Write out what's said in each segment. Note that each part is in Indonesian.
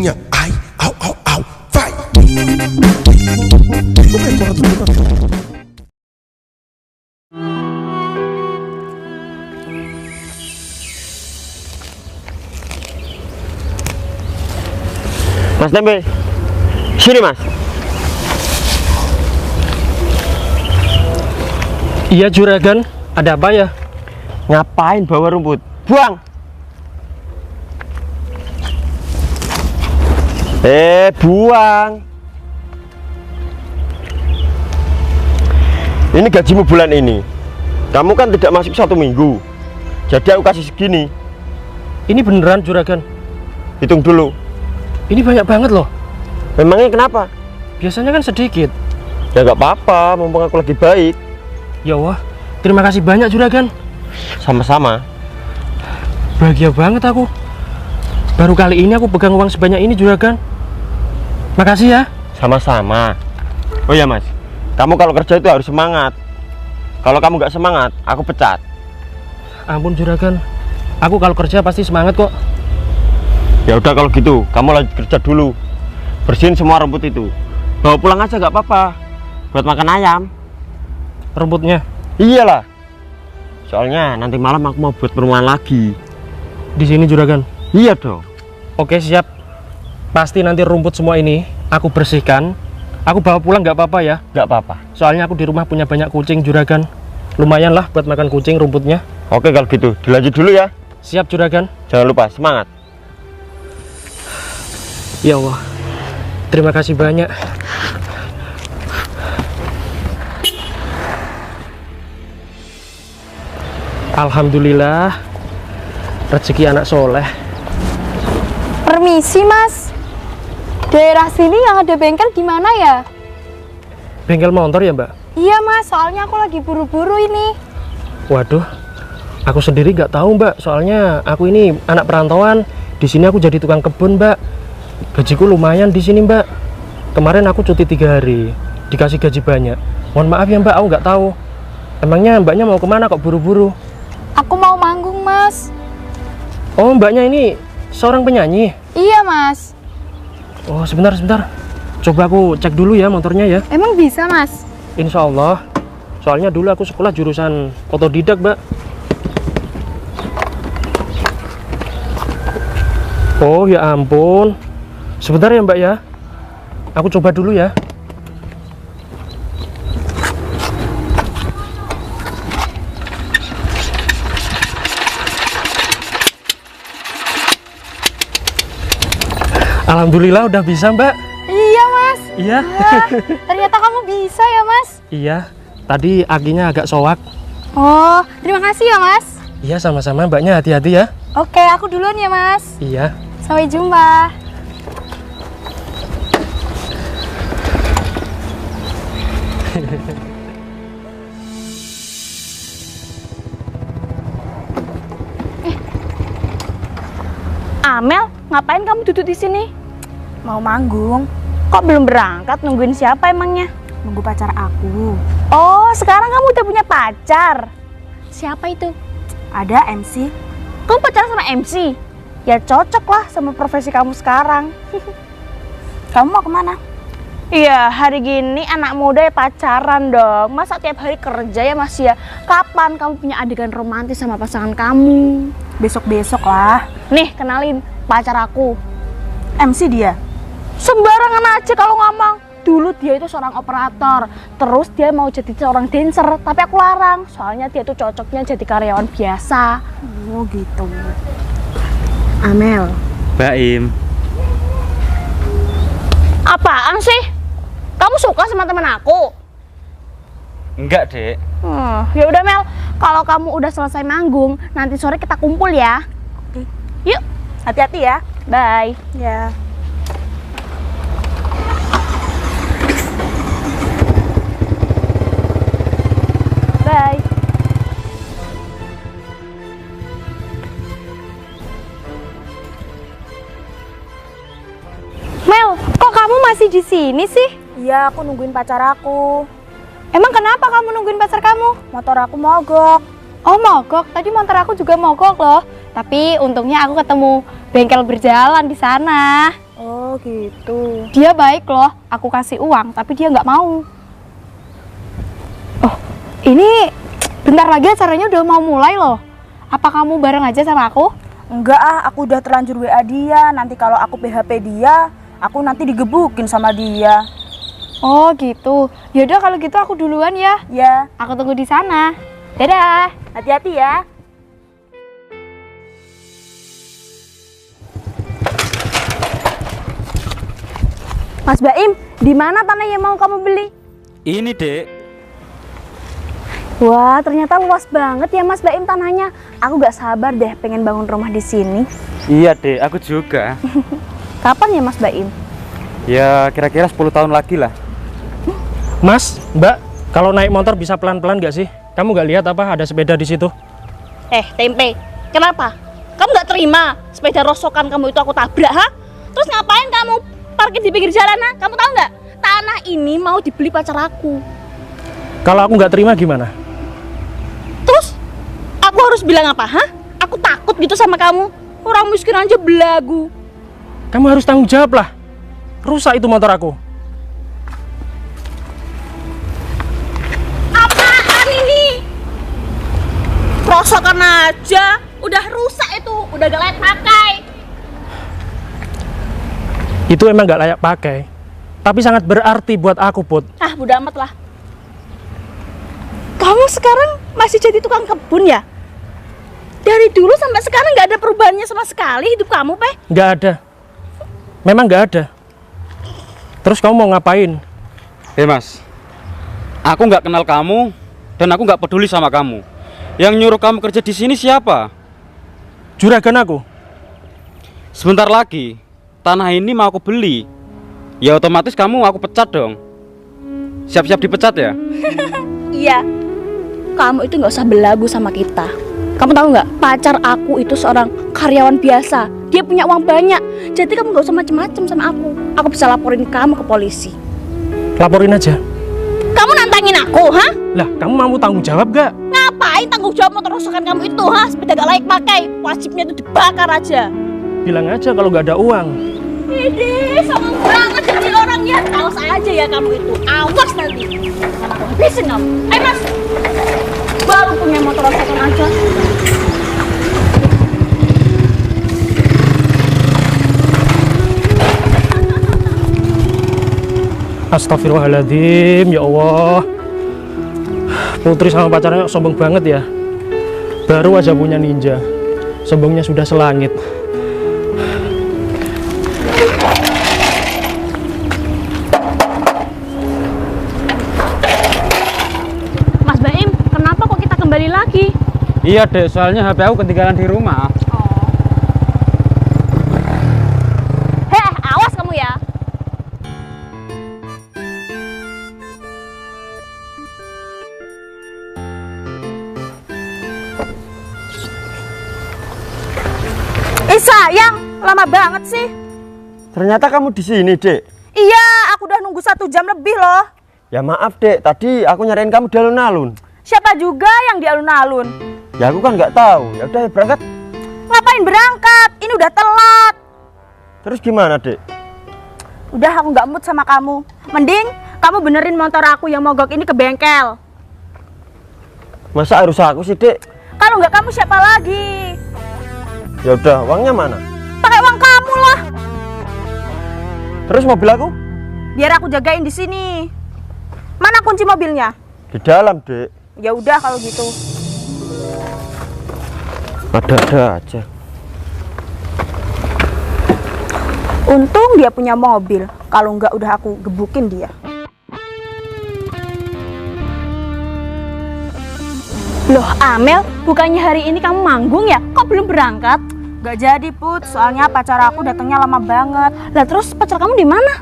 bunyinya ai au au au fight. Mas Tembe, sini mas. Iya juragan, ada apa ya? Ngapain bawa rumput? Buang. Buang. Ini gajimu bulan ini. Kamu kan tidak masuk 1 minggu. Jadi aku kasih segini. Ini beneran juragan? Hitung dulu. Ini banyak banget loh. Memangnya kenapa? Biasanya kan sedikit. Ya nggak apa-apa, mumpung aku lagi baik. Ya wah, terima kasih banyak juragan. Sama-sama. Bahagia banget aku. Baru kali ini aku pegang uang sebanyak ini juragan. Makasih ya. Sama-sama. Oh ya mas, kamu kalau kerja itu harus semangat. Kalau kamu nggak semangat, aku pecat. Ampun juragan, aku kalau kerja pasti semangat kok. Ya udah kalau gitu, kamu lanjut kerja dulu. Bersihin semua rumput itu. Bawa pulang aja nggak apa-apa. Buat makan ayam. Rumputnya? Iyalah. Soalnya nanti malam aku mau buat perumahan lagi. Di sini juragan? Iya dong. Oke siap. Pasti nanti rumput semua ini aku bersihkan. Aku bawa pulang nggak apa-apa ya? Nggak apa-apa. Soalnya aku di rumah punya banyak kucing juragan. Lumayan lah buat makan kucing rumputnya. Oke kalau gitu, dilanjut dulu ya. Siap juragan. Jangan lupa semangat. Ya Allah, terima kasih banyak. Alhamdulillah, rezeki anak soleh. Permisi mas, daerah sini yang ada bengkel di mana ya? Bengkel motor ya mbak? Iya mas, soalnya aku lagi buru-buru ini. Waduh, aku sendiri nggak tahu mbak. Soalnya aku ini anak perantauan. Di sini aku jadi tukang kebun mbak. Gajiku lumayan di sini mbak. Kemarin aku cuti 3 hari, dikasih gaji banyak. Mohon maaf ya mbak, aku nggak tahu. Emangnya mbaknya mau kemana kok buru-buru? Aku mau manggung mas. Oh mbaknya ini seorang penyanyi? Iya mas. Oh sebentar. Coba aku cek dulu ya motornya ya. Emang bisa mas? Insya Allah. Soalnya dulu aku sekolah jurusan otodidak mbak. Oh ya ampun. Sebentar ya mbak ya. Aku coba dulu ya. Alhamdulillah udah bisa mbak. Iya mas. Iya. Wah, ternyata kamu bisa ya mas. Iya. Tadi akinya agak soak. Oh, terima kasih ya mas. Iya sama-sama mbaknya, hati-hati ya. Oke, aku duluan ya mas. Iya. Sampai jumpa. Amel, ngapain kamu duduk di sini? Mau manggung. Kok belum berangkat? Nungguin siapa emangnya? Nunggu pacar aku. Oh, sekarang kamu udah punya pacar. Siapa itu? Ada MC. Kamu pacaran sama MC? Ya cocok lah sama profesi kamu sekarang. Kamu mau kemana? Iya, hari gini anak muda ya pacaran dong. Masa tiap hari kerja ya Mas ya? Kapan kamu punya adegan romantis sama pasangan kamu? Besok-besok lah. Nih, kenalin pacar aku. MC dia? Sembarangan aja kalau ngomong. Dulu dia itu seorang operator, terus dia mau jadi seorang dancer, tapi aku larang. Soalnya dia tuh cocoknya jadi karyawan biasa. Oh gitu. Amel. Baim. Apaan sih? Kamu suka sama temen aku? Enggak, Dek. Ya udah Mel, kalau kamu udah selesai manggung, nanti sore kita kumpul ya. Oke. Yuk, hati-hati ya. Bye. Ya. Bye. Mel, kok kamu masih di sini sih? Iya, aku nungguin pacar aku. Emang kenapa kamu nungguin pacar kamu? Motor aku mogok. Oh mogok, tadi motor aku juga mogok loh. Tapi untungnya aku ketemu bengkel berjalan di sana. Oh Oh gitu. Dia baik loh, aku kasih uang tapi dia nggak mau. Oh, ini bentar lagi acaranya udah mau mulai loh. Apa kamu bareng aja sama aku? Enggak ah, aku udah terlanjur WA dia. Nanti kalau aku PHP dia, aku nanti digebukin sama dia. Oh gitu. Yaudah kalau gitu aku duluan ya. Ya, Aku tunggu di sana. Dadah. hati-hati ya. Mas Baim, di mana tanah yang mau kamu beli? Ini, Dek. Wah, ternyata luas banget ya Mas Baim tanahnya. Aku gak sabar deh pengen bangun rumah di sini. Iya, Dek, aku juga. Kapan ya Mas Baim? Ya, kira-kira 10 tahun lagi lah. Mas, Mbak, kalau naik motor bisa pelan-pelan gak sih? Kamu gak lihat apa ada sepeda di situ? Tempe. Kenapa? Kamu nggak terima sepeda rosokan kamu itu aku tabrak, ha? Terus ngapain kamu parkir di pinggir jalan, ha? Kamu tahu nggak? Tanah ini mau dibeli pacar aku. Kalau aku nggak terima gimana? Terus aku harus bilang apa, ha? Aku takut gitu sama kamu. Orang miskin aja belagu. Kamu harus tanggung jawab lah. Rusak itu motor aku. Apaan ini? Rosokan aja, udah rusak itu, udah gak layak pakai. Itu emang nggak layak pakai. Tapi sangat berarti buat aku, Put. Ah, bodo amat lah. Kamu sekarang masih jadi tukang kebun ya? Dari dulu sampai sekarang nggak ada perubahannya sama sekali hidup kamu, Peh. Nggak ada. Memang nggak ada. Terus kamu mau ngapain? Mas, aku nggak kenal kamu dan aku nggak peduli sama kamu. Yang nyuruh kamu kerja di sini siapa? Juragan aku. Sebentar lagi tanah ini mau aku beli. Ya otomatis kamu aku pecat dong. Siap-siap dipecat ya? Iya. Kamu itu nggak usah belagu sama kita. Kamu tahu nggak? Pacar aku itu seorang karyawan biasa. Dia punya uang banyak. Jadi kamu nggak usah macem-macem sama aku. Aku bisa laporin kamu ke polisi. Laporin aja. Kamu nantangin aku, ha? Lah, kamu mau tanggung jawab gak? Ngapain tanggung jawab motor rosokan kamu itu, ha? Sepeda gak layak pakai. Wajibnya itu dibakar aja. Bilang aja kalau nggak ada uang. Idih, sombong banget jadi orangnya. Awas aja ya kamu itu. Awas nanti. Aku habisin kamu. Ayo Mas. Baru punya motor rosokan aja. Astagfirullahaladzim, ya Allah. Putri sama pacarnya sombong banget ya. Baru aja punya ninja, sombongnya sudah selangit. Mas Baim, kenapa kok kita kembali lagi? Iya, Dek, soalnya HP aku ketinggalan di rumah. Heh, awas kamu ya. Sayang, lama banget sih. Ternyata kamu di sini, Dek. Iya, aku udah nunggu 1 jam lebih loh. Ya maaf, Dek. Tadi aku nyariin kamu di alun-alun. Siapa juga yang di alun-alun? Ya aku kan nggak tahu. Ya udah berangkat. Ngapain berangkat? Ini udah telat. Terus gimana, Dek? Udah, aku nggak mood sama kamu. Mending kamu benerin motor aku yang mogok ini ke bengkel. Masa harus aku sih, Dek? Kalau nggak kamu siapa lagi? Ya udah, uangnya mana? Pakai uang kamu lah. Terus mobil aku? Biar aku jagain di sini. Mana kunci mobilnya? Di dalam, Dek. Ya udah kalau gitu. Ada-ada aja. Untung dia punya mobil. Kalau nggak udah aku gebukin dia. Loh Amel, bukannya hari ini kamu manggung ya? Kok belum berangkat? Gak jadi Put, soalnya pacar aku datangnya lama banget. Lah terus pacar kamu di mana?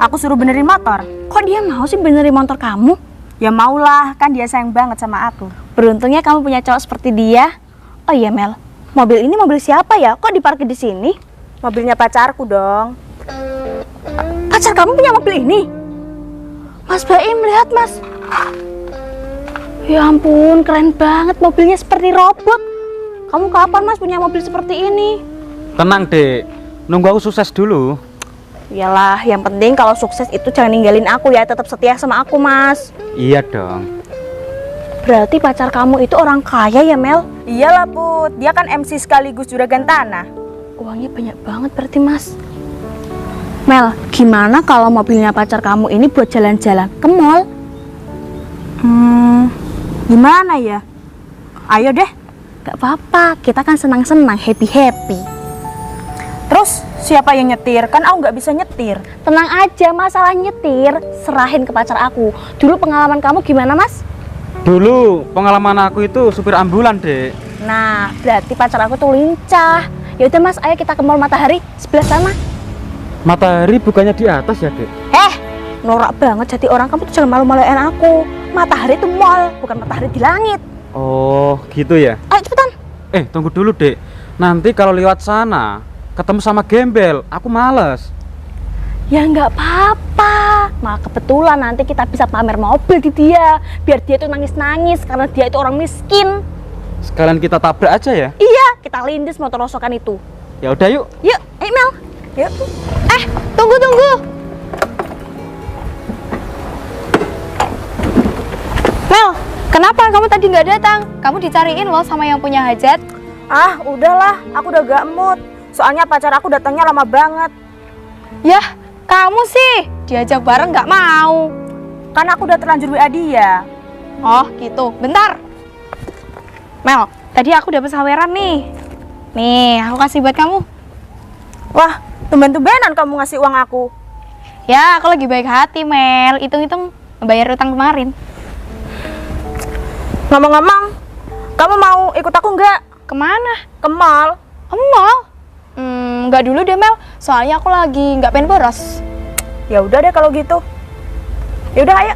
Aku suruh benerin motor. Kok dia mau sih benerin motor kamu? Ya maulah, kan dia sayang banget sama aku. Beruntungnya kamu punya cowok seperti dia. Oh iya Mel, mobil ini mobil siapa ya? Kok diparkir di sini? Mobilnya pacarku dong. Pacar kamu punya mobil ini? Mas Baim, lihat Mas. Ya ampun, keren banget, mobilnya seperti robot. Kamu kapan Mas punya mobil seperti ini? Tenang, Dek. Nunggu aku sukses dulu. Iyalah, yang penting kalau sukses itu jangan ninggalin aku ya, tetap setia sama aku, Mas. Iya dong. Berarti pacar kamu itu orang kaya ya, Mel? Iyalah Put, dia kan MC sekaligus juragan tanah. Uangnya banyak banget berarti, Mas. Mel, gimana kalau mobilnya pacar kamu ini buat jalan-jalan ke mall? Gimana ya? Ayo deh. Gak apa-apa, kita kan senang-senang, happy-happy. Terus siapa yang nyetir? Kan aku nggak bisa nyetir. Tenang aja, masalah nyetir serahin ke pacar aku. Dulu pengalaman kamu gimana, Mas? Dulu pengalaman aku itu supir ambulan, Dek. Nah, berarti pacar aku tuh lincah. Ya udah, Mas, ayo kita ke mall Matahari sebelah sana. Matahari bukannya di atas ya, Dek? Norak banget jadi orang, kamu tuh jangan malu-maluin aku. Matahari itu mall, bukan matahari di langit. Oh, gitu ya? Ayo cepetan. Tunggu dulu, Dek. Nanti kalau lewat sana ketemu sama gembel, aku males. Ya nggak apa-apa. Malah kebetulan nanti kita bisa pamer mobil di dia, biar dia tuh nangis-nangis karena dia itu orang miskin. Sekalian kita tabrak aja ya? Iya, kita lindes motor rosokan itu. Ya udah yuk. Yuk, ayo Mel. Yuk. Tunggu. Mel, kenapa kamu tadi nggak datang? Kamu dicariin loh sama yang punya hajat. Ah, udahlah, aku udah gak mood. Soalnya pacar aku datangnya lama banget. Yah, kamu sih diajak bareng nggak mau. Kan aku udah terlanjur WA dia. Oh gitu, bentar. Mel, tadi aku dapat saweran nih. Nih, aku kasih buat kamu. Wah, tumben-tumbenan kamu ngasih uang aku. Ya, aku lagi baik hati, Mel. Hitung-hitung bayar utang kemarin. Ngomong-ngomong, kamu mau ikut aku nggak? Kemana? Ke mall. Mall? Nggak dulu deh, Mel. Soalnya aku lagi nggak pengen boros. Ya udah deh kalau gitu. Ya udah ayo.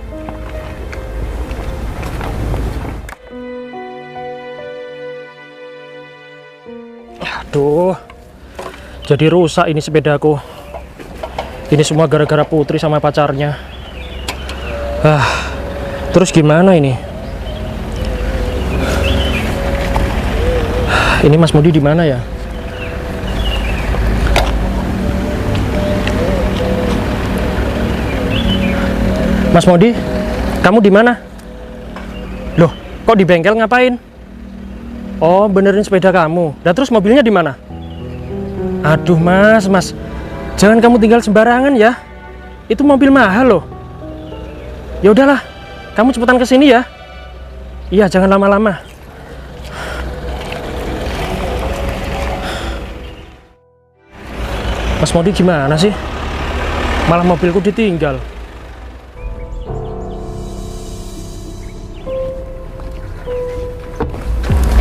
Aduh, jadi rusak ini sepedaku. Ini semua gara-gara Putri sama pacarnya. Terus gimana ini? Ini Mas Mudi di mana ya? Mas Mudi, kamu di mana? Loh, kok di bengkel ngapain? Oh, benerin sepeda kamu. Dan terus mobilnya di mana? Aduh, Mas, jangan kamu tinggal sembarangan ya. Itu mobil mahal loh. Ya udahlah, kamu cepetan ke sini ya. Iya, jangan lama-lama. Mas Modi gimana sih? Malah mobilku ditinggal.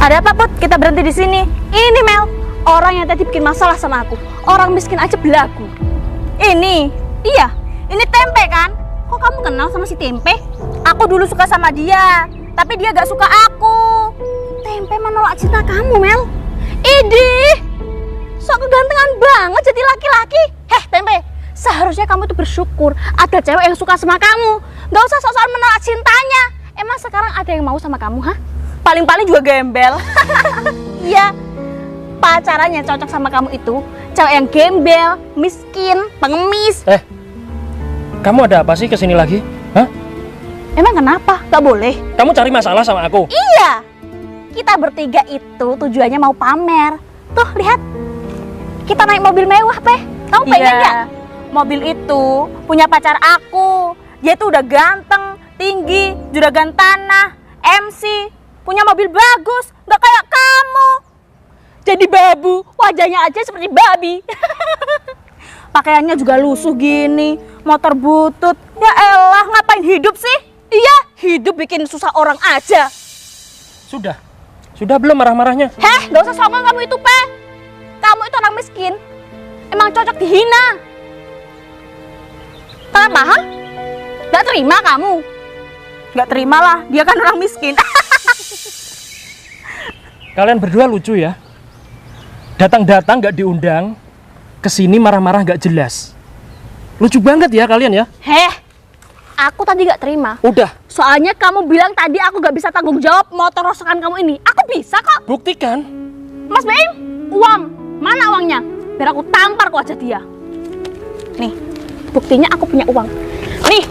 Ada apa, Put? Kita berhenti di sini. Ini Mel, orang yang tadi bikin masalah sama aku. Orang miskin aja belagu. Ini, Iya, ini Tempe kan? Kok kamu kenal sama si Tempe? aku dulu suka sama dia, tapi dia gak suka aku. Tempe menolak cinta kamu, Mel. Idih, sok kegantengan banget jadi laki-laki. Tempe, seharusnya kamu tuh bersyukur ada cewek yang suka sama kamu. Gak usah sok-sokan menolak cintanya. Emang sekarang ada yang mau sama kamu, hah? Paling-paling juga gembel. Iya, pacarannya cocok sama kamu itu cewek yang gembel, miskin, pengemis. Kamu ada apa sih kesini lagi? Hah? Emang kenapa? Gak boleh? Kamu cari masalah sama aku? Iya, kita bertiga itu tujuannya mau pamer. Tuh, lihat. Kita naik mobil mewah, Peh. Kamu pengen nggak? Mobil itu punya pacar aku. Dia tuh udah ganteng, tinggi, juragan tanah, MC, punya mobil bagus, nggak kayak kamu. Jadi babu, wajahnya aja seperti babi. Pakaiannya juga lusuh gini, motor butut. Ya elah, ngapain hidup sih? Iya, hidup bikin susah orang aja. Sudah belum marah-marahnya? Gak usah songong kamu itu, Pe. Kamu itu orang miskin. Emang cocok dihina. Kenapa, ha? Gak terima kamu? Nggak terima lah, dia kan orang miskin. Kalian berdua lucu ya. Datang-datang gak diundang, kesini marah-marah gak jelas. Lucu banget ya kalian ya. Aku tadi gak terima. Udah, Soalnya kamu bilang tadi aku gak bisa tanggung jawab motor rosokan kamu ini. Aku bisa kok. buktikan. Mas Baim, uang. Mana uangnya? Biar aku tampar ke wajah dia. Nih, buktinya aku punya uang. Nih.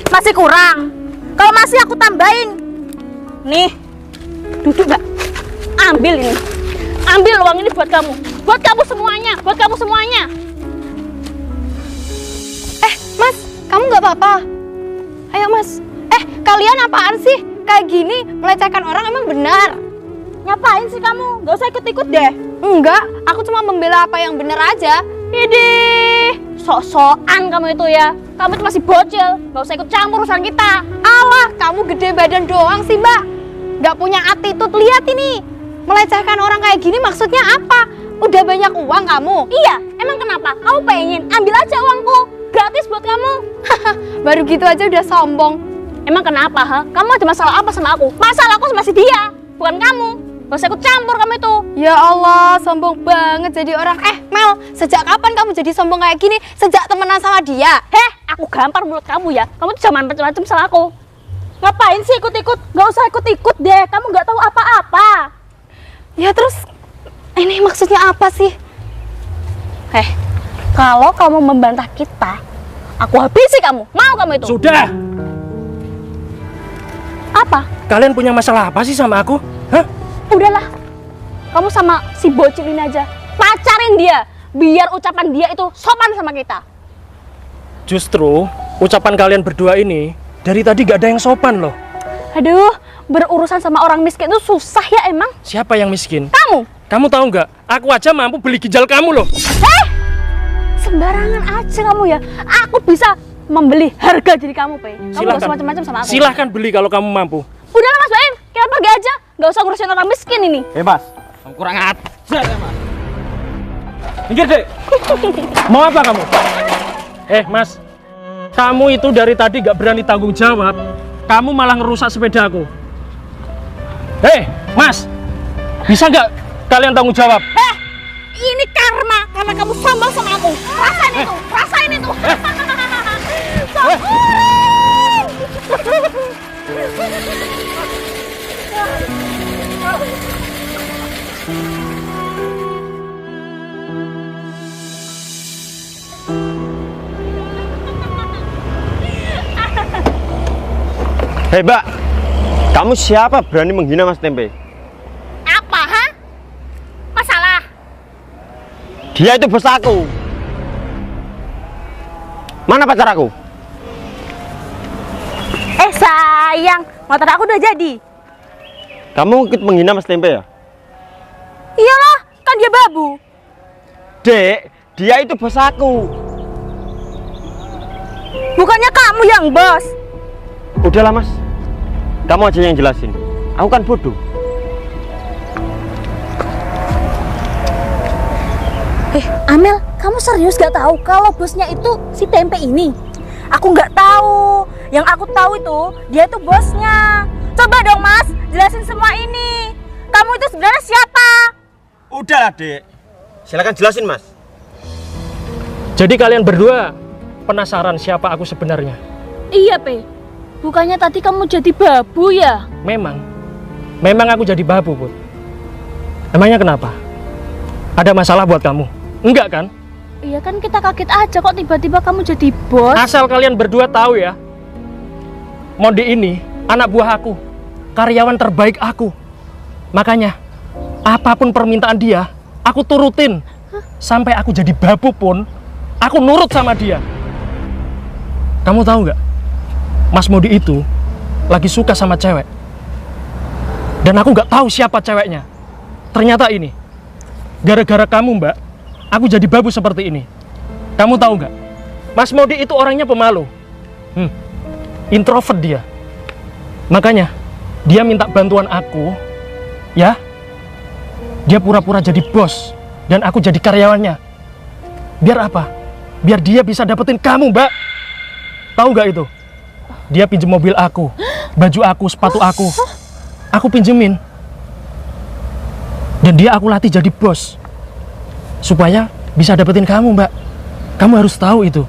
Masih kurang. Kalau masih aku tambahin. Nih. Duduk, Mbak. Ambil ini. Ambil uang ini buat kamu. Buat kamu semuanya. Mas, kamu nggak apa-apa? Ayo Mas. Kalian apaan sih? Kayak gini, melecehkan orang emang benar? Ngapain sih kamu? Gak usah ikut-ikut deh. Enggak, aku cuma membela apa yang benar aja. Idih, sok-sokan kamu itu ya. Kamu itu masih bocil, gak usah ikut campur urusan kita. Alah, kamu gede badan doang sih, Mbak. Nggak punya attitude, lihat ini. Melecehkan orang kayak gini maksudnya apa? Udah banyak uang kamu? Iya, emang kenapa? Kamu pengen ambil aja uangku, gratis buat kamu. Baru gitu aja udah sombong. Emang kenapa, ha? Kamu ada masalah apa sama aku? Masalah aku masih dia, bukan kamu. Gak usah ikut campur kamu itu. Ya Allah, sombong banget jadi orang. Mel, sejak kapan kamu jadi sombong kayak gini? Sejak temenan sama dia? Aku gampar mulut kamu ya. Kamu tuh jangan macam-macam sama aku. Ngapain sih ikut-ikut? Gak usah ikut-ikut deh. Kamu gak tahu apa-apa. Ya terus, ini maksudnya apa sih? Kalau kamu membantah kita, aku habisi kamu. Mau kamu itu? Sudah. Apa? Kalian punya masalah apa sih sama aku? Hah? Udahlah. Kamu sama si bocil ini aja. Pacarin dia. Biar ucapan dia itu sopan sama kita. Justru ucapan kalian berdua ini dari tadi gak ada yang sopan loh. Aduh, berurusan sama orang miskin itu susah ya emang. Siapa yang miskin? Kamu. Kamu tahu nggak? Aku aja mampu beli ginjal kamu loh. Sembarangan aja kamu ya. Aku bisa membeli harga diri kamu, Pe. Kamu gak usah macam-macam sama aku. Silahkan beli kalau kamu mampu. Udahlah Mas Baim, kita pergi aja. Gak usah ngurusin orang miskin ini. Mas, kamu kurang ajar ya Mas. Minggir deh. Mau apa kamu? Mas, kamu itu dari tadi gak berani tanggung jawab. Kamu malah ngerusak sepeda aku. Mas, bisa nggak kalian tanggung jawab? Ini karma kamu sombong sama aku. Rasain itu. Hei Mbak, kamu siapa berani menghina Mas Tempe? Apa, ha? Masalah? Dia itu bos aku. Mana pacar aku? Sayang, motor aku udah jadi. Kamu ikut menghina Mas Tempe ya? Iyalah, kan dia babu. Dek, dia itu bos aku. Bukannya kamu yang bos. Udahlah Mas, kamu aja yang jelasin. Aku kan bodoh. Amel, kamu serius gak tahu kalau bosnya itu si Tempe ini? Aku nggak tahu. Yang aku tahu itu dia itu bosnya. Coba dong Mas, jelasin semua ini. Kamu itu sebenarnya siapa? Udahlah Dek, silakan jelasin Mas. Jadi kalian berdua penasaran siapa aku sebenarnya? Iya, Pe. Bukannya tadi kamu jadi babu ya? Memang aku jadi babu, Put. Emangnya kenapa? Ada masalah buat kamu? Enggak kan? Iya kan, kita kaget aja kok tiba-tiba kamu jadi bos. Asal kalian berdua tahu ya, Mondi ini anak buah aku, karyawan terbaik aku. Makanya apapun permintaan dia, aku turutin. Sampai aku jadi babu pun, aku nurut sama dia. Kamu tahu nggak? Mas Mondi itu lagi suka sama cewek. Dan aku nggak tahu siapa ceweknya. Ternyata ini, gara-gara kamu Mbak, aku jadi babu seperti ini. Kamu tahu nggak? Mas Mondi itu orangnya pemalu. Introvert dia. Makanya dia minta bantuan aku. Ya, dia pura-pura jadi bos dan aku jadi karyawannya. Biar apa? Biar dia bisa dapetin kamu Mbak. Tahu nggak itu? Dia pinjem mobil aku, baju aku, sepatu aku pinjemin. Dan dia aku latih jadi bos supaya bisa dapetin kamu Mbak. Kamu harus tahu itu.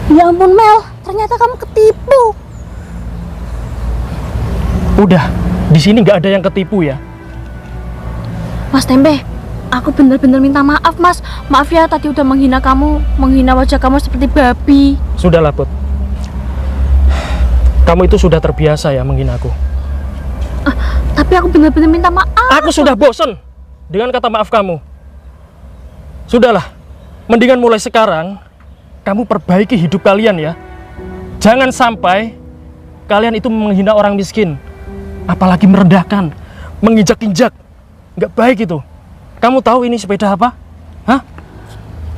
Ya ampun Mel, ternyata kamu ketipu. Udah, di sini nggak ada yang ketipu ya. Mas Tempe, aku benar-benar minta maaf Mas. Maaf ya tadi udah menghina kamu, menghina wajah kamu seperti babi. Sudahlah Put, kamu itu sudah terbiasa ya menghina aku. Tapi aku benar-benar minta maaf. Aku sudah bosan dengan kata maaf kamu. Sudahlah, mendingan mulai sekarang kamu perbaiki hidup kalian ya. Jangan sampai kalian itu menghina orang miskin, apalagi merendahkan, menginjak-injak. Nggak baik itu. Kamu tahu ini sepeda apa? Hah?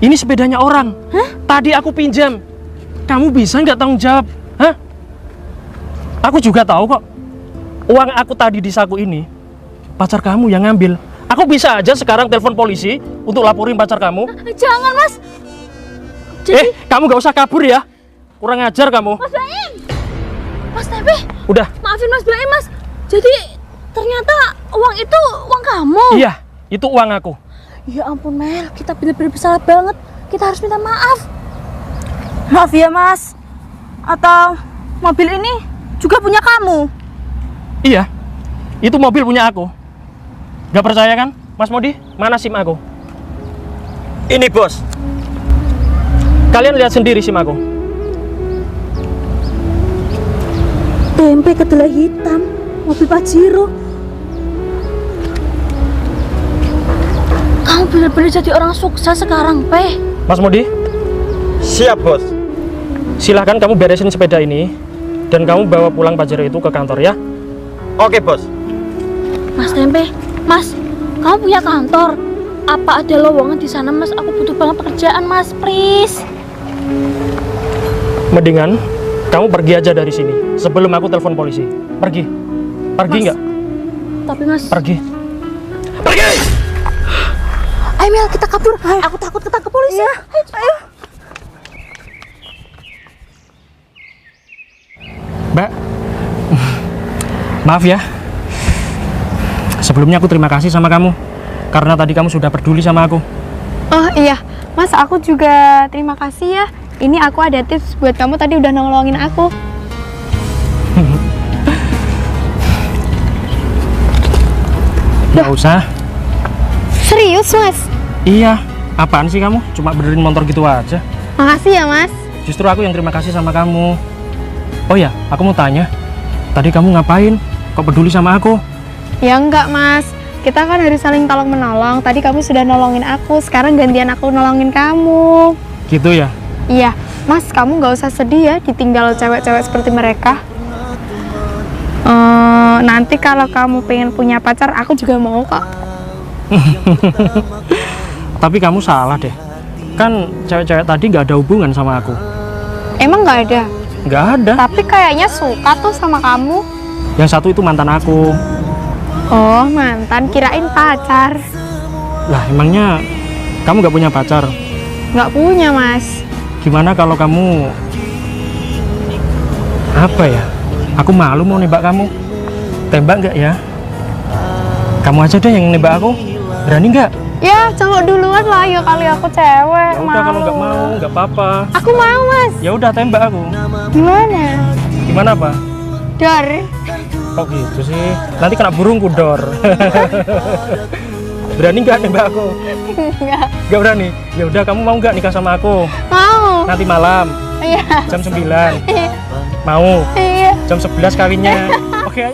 Ini sepedanya orang. Hah? Tadi aku pinjam. Kamu bisa nggak tanggung jawab? Hah? Aku juga tahu kok. Uang aku tadi di saku ini, pacar kamu yang ngambil. Aku bisa aja sekarang telepon polisi untuk laporin pacar kamu. Jangan Mas. Kamu nggak usah kabur ya. Kurang ajar kamu. Mas Baim. Mas Tebe. Udah. Maafin Mas Baim Mas. Jadi ternyata uang itu uang kamu. Iya, itu uang aku. Ya ampun Mel, kita benar-benar bersalah banget. Kita harus minta maaf. Maaf ya Mas. Atau mobil ini juga punya kamu? Iya, itu mobil punya aku. Gak percaya kan, Mas Modi? Mana SIM aku? Ini bos. Kalian lihat sendiri SIM aku. Tempe kedelai hitam, mobil Pajero. Kamu benar-benar jadi orang sukses sekarang, Pe. Mas Modi, Siap bos. silahkan kamu beresin sepeda ini dan kamu bawa pulang Pajero itu ke kantor ya. Oke bos. Mas Tempe, Mas, kamu punya kantor? Apa ada lowongan di sana, Mas? Aku butuh banget pekerjaan, Mas, please. Mendingan kamu pergi aja dari sini sebelum aku telepon polisi. Pergi. Pergi Mas, nggak? Tapi Mas, Pergi. ayo Mel, kita kabur. Aku takut ketangkep polisi. Ayo. Mbak, maaf ya. Sebelumnya aku terima kasih sama kamu karena tadi kamu sudah peduli sama aku. Oh iya, Mas, aku juga terima kasih ya. Ini aku ada tips buat kamu, tadi udah nolongin aku. Nggak usah. Serius, Mas? Iya, apaan sih kamu? Cuma benerin motor gitu aja. Makasih ya, Mas. Justru aku yang terima kasih sama kamu. Oh ya, aku mau tanya. Tadi kamu ngapain? Kok peduli sama aku? Ya enggak, Mas. Kita kan harus saling tolong menolong. Tadi kamu sudah nolongin aku, sekarang gantian aku nolongin kamu. Gitu ya? Iya, Mas, kamu nggak usah sedih ya ditinggal cewek-cewek seperti mereka. Nanti kalau kamu pengen punya pacar, aku juga mau kok. Tapi kamu salah deh. Kan cewek-cewek tadi nggak ada hubungan sama aku. Emang nggak ada? Nggak ada. Tapi kayaknya suka tuh sama kamu. Yang satu itu mantan aku. Oh, mantan, kirain pacar. Lah, emangnya kamu nggak punya pacar? Nggak punya, Mas. Gimana kalau kamu... Apa ya? Aku malu mau nembak kamu. Tembak nggak ya? Kamu aja deh yang nembak aku. Berani nggak? Ya, cowok duluan lah ya, kali aku cewek. Ya udah, kalau nggak mau nggak apa-apa. Aku mau, Mas. Ya udah, tembak aku. Gimana? Gimana apa? Dor. Kok gitu sih? Nanti kena burungku, Dor. Berani nggak nembak aku? Enggak. Nggak berani? Ya udah, kamu mau nggak nikah sama aku? Mau. Nanti malam Iya. jam 9. Mau? Iya. Jam 11 kawinnya. Oke, ayo.